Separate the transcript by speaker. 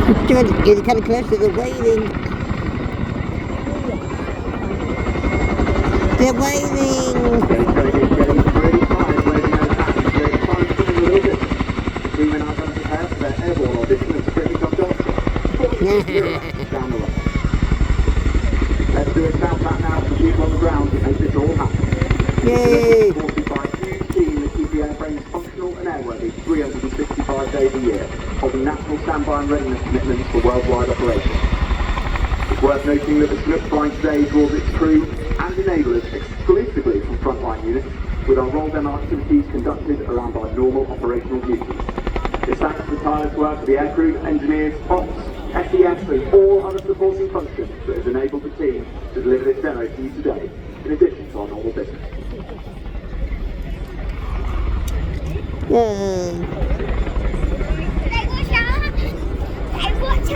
Speaker 1: Getting kind of close to the wailing. They're wailing.
Speaker 2: Getting really tired, waving those hands. They're trying to spin a little bit. The team are now going to prepare for their airborne audition and strictly come down the run. Let's do a shout out now to the people on the ground to make this all happen.
Speaker 1: Yay!
Speaker 2: Supported by a huge team that keep the airframes functional and airworthy 365 days a year, holding national standby and readiness commitments for worldwide operations. It's worth noting that the Chinook flying today draws its crew and enablers exclusively from frontline units, with our roll demo activities conducted around our normal operational duties. This thanks to the tireless work of the aircrew, engineers, ops, SES and all other supporting functions that has enabled the team to deliver this demo to you today, in addition to our normal business.
Speaker 1: Yay!